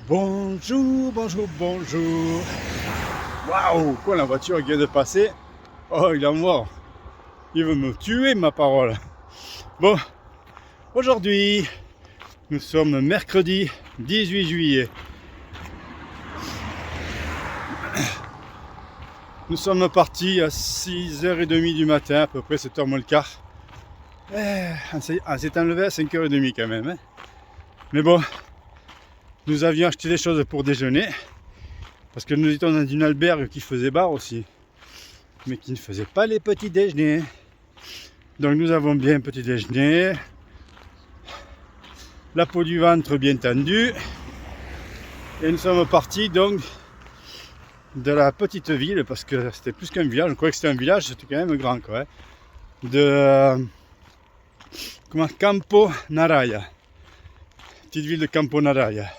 Bonjour, bonjour, bonjour. Waouh, quoi la voiture vient de passer. Oh, il est mort. Il veut me tuer, ma parole. Bon, aujourd'hui, nous sommes mercredi 18 juillet. Nous sommes partis à 6h30 du matin, à peu près 7h moins le quart. On s'est enlevé à 5h30 quand même. Mais bon, nous avions acheté des choses pour déjeuner. Parce que nous étions dans une albergue qui faisait bar aussi. Mais qui ne faisait pas les petits déjeuners. Donc nous avons bien petit déjeuner. La peau du ventre bien tendue. Et nous sommes partis donc de la petite ville, parce que c'était plus qu'un village, je croyais que c'était un village, c'était quand même grand quoi. De Campo Naraya. Petite ville de Campo Naraya.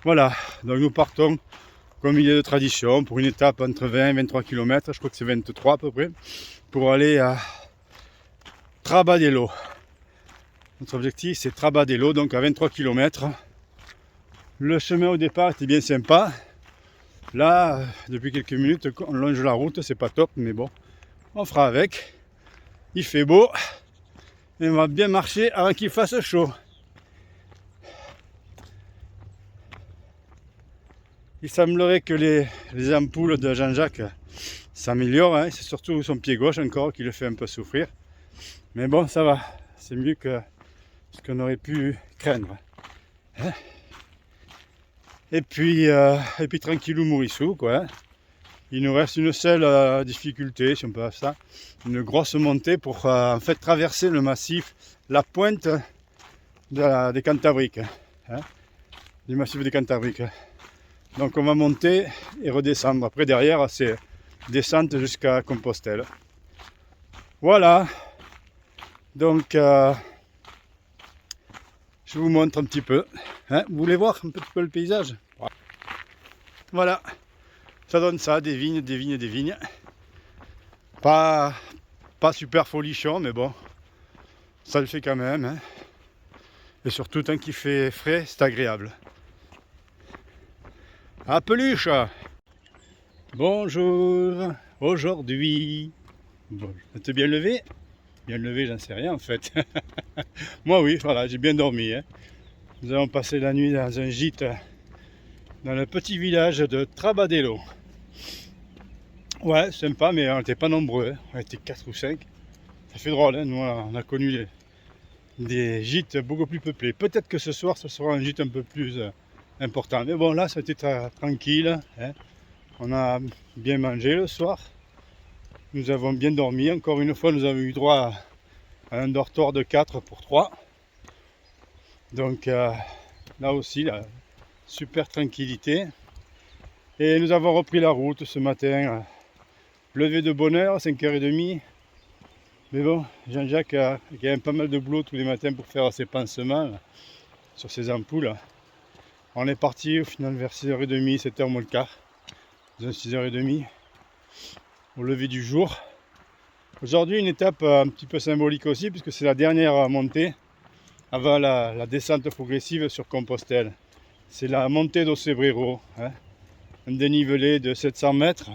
Voilà, donc nous partons comme il est de tradition pour une étape entre 20 et 23 km, je crois que c'est 23 à peu près, pour aller à Trabadelo. Notre objectif c'est Trabadelo, donc à 23 km. Le chemin au départ était bien sympa. Là, depuis quelques minutes, on longe la route, c'est pas top, mais bon, on fera avec. Il fait beau et on va bien marcher avant qu'il fasse chaud. Il semblerait que les ampoules de Jean-Jacques s'améliorent, hein. C'est surtout son pied gauche encore qui le fait un peu souffrir. Mais bon, ça va, c'est mieux que ce qu'on aurait pu craindre. Hein. Et puis tranquillou Mourissou, quoi. Il nous reste une seule difficulté, si on peut faire ça, une grosse montée pour en fait traverser le massif, la pointe des Cantabriques, hein, du massif des Cantabriques. Donc on va monter et redescendre. Après derrière, c'est descente jusqu'à Compostelle. Voilà. Donc je vous montre un petit peu. Hein, vous voulez voir un petit peu le paysage? Voilà. Ça donne ça, des vignes, des vignes, des vignes. Pas super folichon, mais bon, ça le fait quand même. Hein. Et surtout, tant qu'il fait frais, c'est agréable. Ah, peluche! Bonjour! Aujourd'hui, bon, t'es bien levé? Bien levé, j'en sais rien en fait. Moi, oui, voilà, j'ai bien dormi. Hein. Nous avons passé la nuit dans un gîte dans le petit village de Trabadelo. Ouais, sympa, mais on n'était pas nombreux. Hein. On était 4 ou 5. Ça fait drôle, hein. Nous, on a connu des gîtes beaucoup plus peuplés. Peut-être que ce soir, ce sera un gîte un peu plus important. Mais bon, là, c'était tranquille. Hein. On a bien mangé le soir. Nous avons bien dormi. Encore une fois, nous avons eu droit à un dortoir de 4 pour 3. Donc, là aussi, la super tranquillité. Et nous avons repris la route ce matin. Levé de bonne heure, 5h30. Mais bon, Jean-Jacques a quand même pas mal de boulot tous les matins pour faire ses pansements là, sur ses ampoules. On est parti au final vers 6h30, 7h moins le quart. 6h30 au lever du jour. Aujourd'hui une étape un petit peu symbolique aussi puisque c'est la dernière montée avant la descente progressive sur Compostelle. C'est la montée d'Ocebrero, hein, un dénivelé de 700 mètres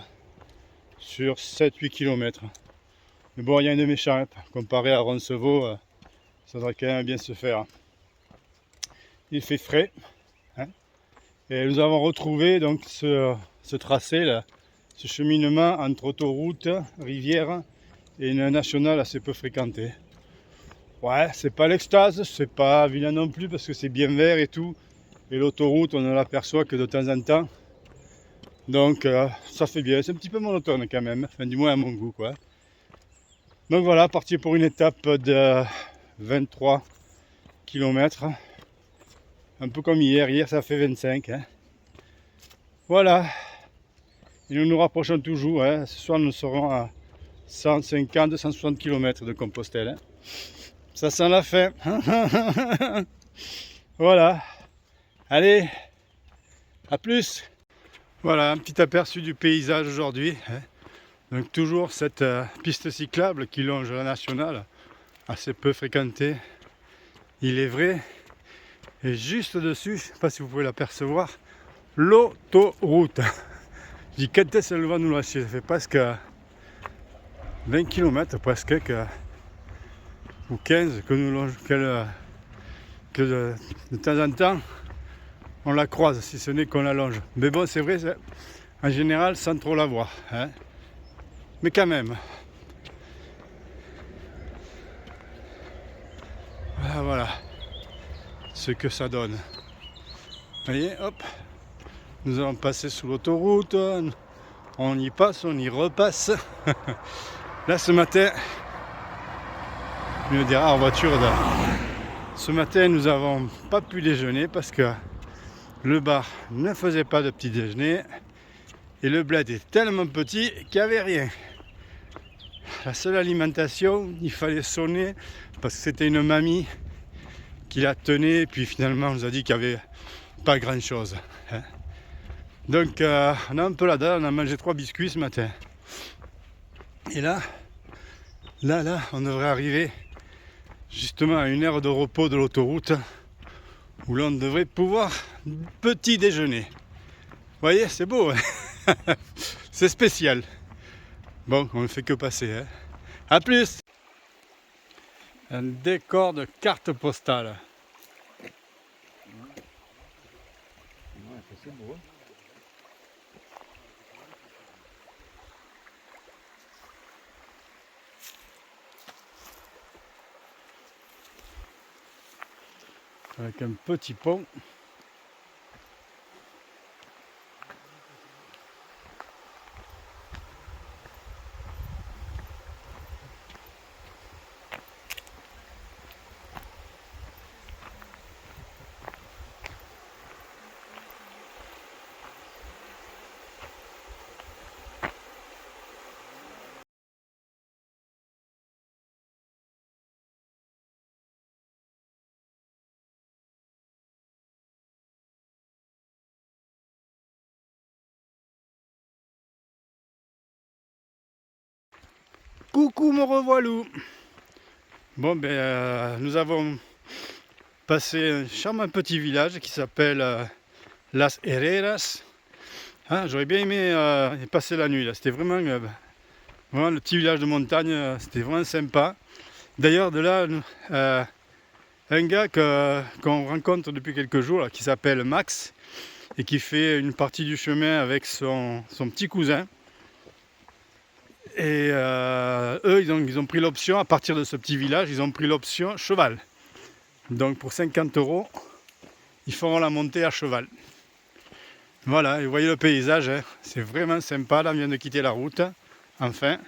sur 7-8 km. Mais bon, il y a une méchante, comparé à Roncevaux, ça devrait quand même bien se faire. Il fait frais, hein, et nous avons retrouvé donc ce tracé là, ce cheminement entre autoroute, rivière et une nationale assez peu fréquentée. Ouais, c'est pas l'extase, c'est pas vilain non plus parce que c'est bien vert et tout, et l'autoroute on ne l'aperçoit que de temps en temps. Donc ça fait bien, c'est un petit peu monotone quand même, enfin du moins à mon goût quoi. Donc voilà, parti pour une étape de 23 km. Un peu comme hier ça fait 25. Hein. Voilà. Et nous nous rapprochons toujours. Hein. Ce soir nous serons à 150-160 km de Compostelle. Hein. Ça sent la fin. Voilà. Allez, à plus. Voilà, un petit aperçu du paysage aujourd'hui. Hein. Donc toujours cette piste cyclable qui longe la nationale, assez peu fréquentée, il est vrai. Et juste dessus, je ne sais pas si vous pouvez l'apercevoir, l'autoroute. Je dis quand est-ce qu'elle va nous lâcher? Ça fait presque 20 km presque ou 15 que nous longe, que de temps en temps on la croise, si ce n'est qu'on la longe. Mais bon, c'est vrai, en général, sans trop la voir. Hein. Mais quand même. Voilà ce que ça donne. Vous voyez, hop, nous allons passer sous l'autoroute. On y passe, on y repasse. Là, ce matin, je me dirais en voiture. Ce matin, nous n'avons pas pu déjeuner parce que le bar ne faisait pas de petit déjeuner et le bled est tellement petit qu'il n'y avait rien. La seule alimentation, il fallait sonner parce que c'était une mamie qui la tenait et puis finalement on nous a dit qu'il n'y avait pas grand chose. Hein. Donc on a un peu la dalle, on a mangé 3 biscuits ce matin. Et là, on devrait arriver justement à une heure de repos de l'autoroute où l'on devrait pouvoir petit déjeuner. Vous voyez, c'est beau, hein. C'est spécial. Bon, on ne fait que passer. Hein. A plus. Un décor de carte postale. Ouais, c'est beau. Avec un petit pont. Coucou mon revoilou. Bon ben nous avons passé un charmant petit village qui s'appelle Las Herreras. Hein, j'aurais bien aimé y passer la nuit là. C'était vraiment, vraiment le petit village de montagne, c'était vraiment sympa. D'ailleurs de là un gars qu'on rencontre depuis quelques jours là, qui s'appelle Max et qui fait une partie du chemin avec son petit cousin. Et eux, ils ont pris l'option, à partir de ce petit village, ils ont pris l'option cheval. Donc pour 50 €, ils feront la montée à cheval. Voilà, et vous voyez le paysage, hein, c'est vraiment sympa. Là, on vient de quitter la route, enfin.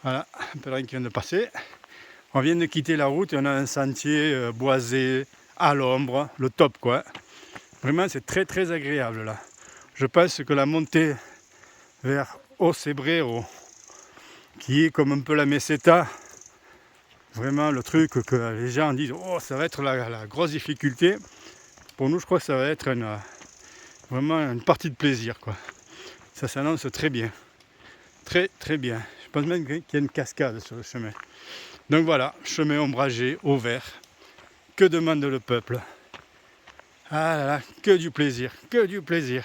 Voilà, un pèlerin qui vient de passer. On vient de quitter la route et on a un sentier boisé, à l'ombre, le top quoi. Vraiment, c'est très très agréable là. Je pense que la montée vers Ocebrero, qui est comme un peu la Meseta, vraiment le truc que les gens disent oh ça va être la grosse difficulté. Pour nous je crois que ça va être vraiment une partie de plaisir quoi. Ça s'annonce très bien. Très très bien. Je pense même qu'il y a une cascade sur le chemin. Donc voilà, chemin ombragé, au vert. Que demande le peuple? Ah là là, que du plaisir, que du plaisir.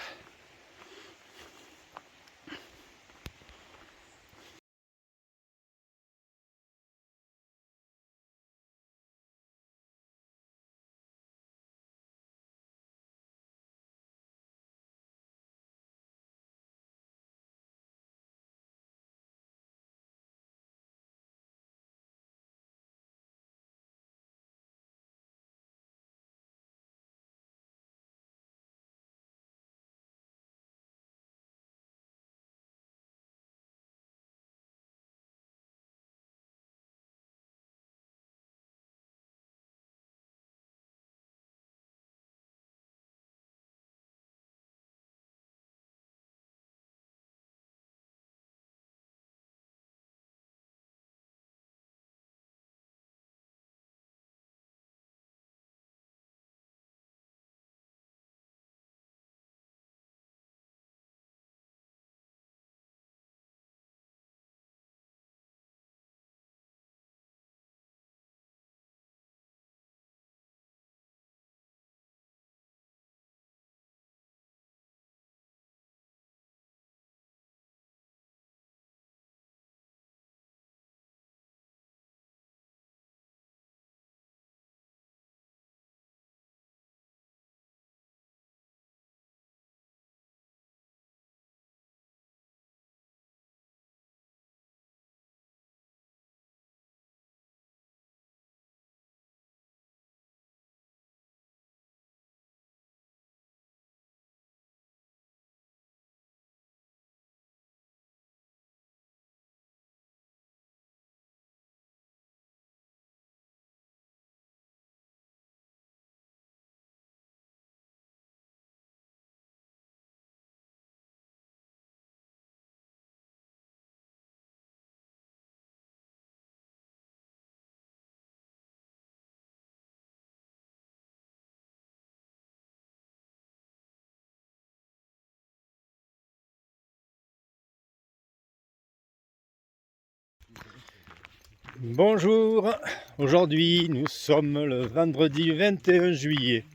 Bonjour, aujourd'hui nous sommes le vendredi 21 juillet.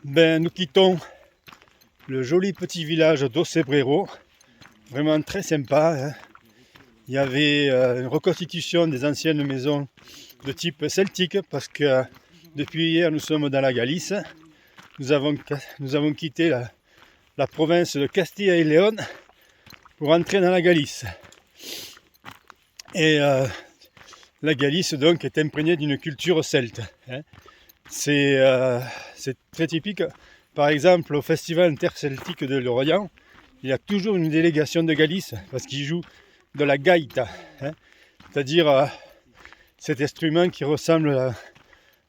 Nous quittons le joli petit village d'Ocebrero, vraiment très sympa. Hein. Il y avait une reconstitution des anciennes maisons de type celtique parce que depuis hier nous sommes dans la Galice. Nous avons quitté la province de Castilla et León pour entrer dans la Galice. Et la Galice donc est imprégnée d'une culture celte. Hein. C'est très typique. Par exemple, au festival interceltique de Lorient, il y a toujours une délégation de Galice parce qu'ils jouent de la gaïta, hein. C'est-à-dire cet instrument qui ressemble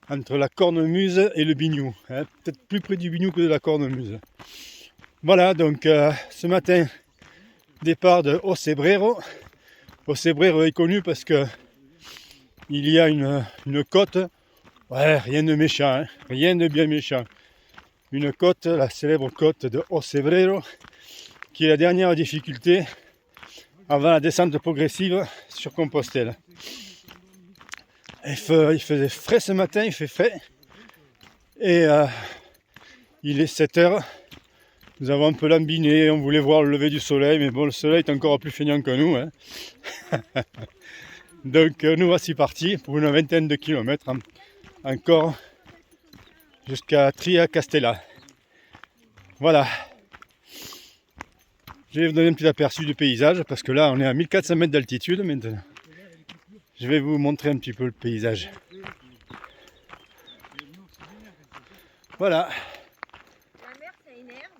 entre la cornemuse et le biniou, hein. Peut-être plus près du biniou que de la cornemuse. Voilà, donc ce matin, départ de Ocebrero. Ocebrero est connu parce que il y a une côte, ouais, rien de méchant, hein, rien de bien méchant. Une côte, la célèbre côte de Ocebrero, qui est la dernière difficulté avant la descente progressive sur Compostelle. Il faisait frais ce matin, il fait frais. Et il est 7h. Nous avons un peu lambiné, on voulait voir le lever du soleil, mais bon, le soleil est encore plus feignant que nous. Hein. Donc nous voici partis pour une vingtaine de kilomètres encore jusqu'à Tria-Castella. Voilà. Je vais vous donner un petit aperçu du paysage parce que là on est à 1400 mètres d'altitude maintenant. Je vais vous montrer un petit peu le paysage. Voilà. La mer, ça énerve.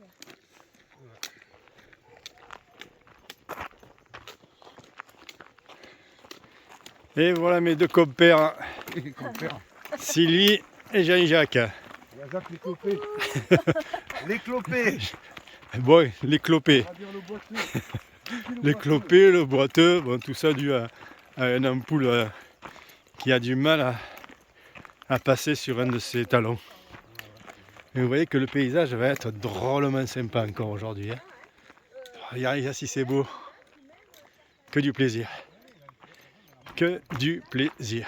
Et voilà mes deux compères, Sylvie et Jean-Jacques. Les clopés. Les clopés. Bon, les clopés. Les clopés, le boiteux, bon, tout ça dû à une ampoule qui a du mal à passer sur un de ses talons. Et vous voyez que le paysage va être drôlement sympa encore aujourd'hui. Hein. Regardez si c'est beau. Que du plaisir. Que du plaisir.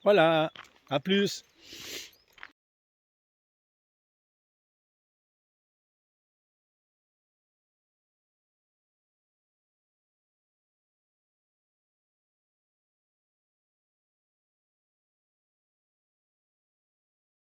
Voilà, à plus.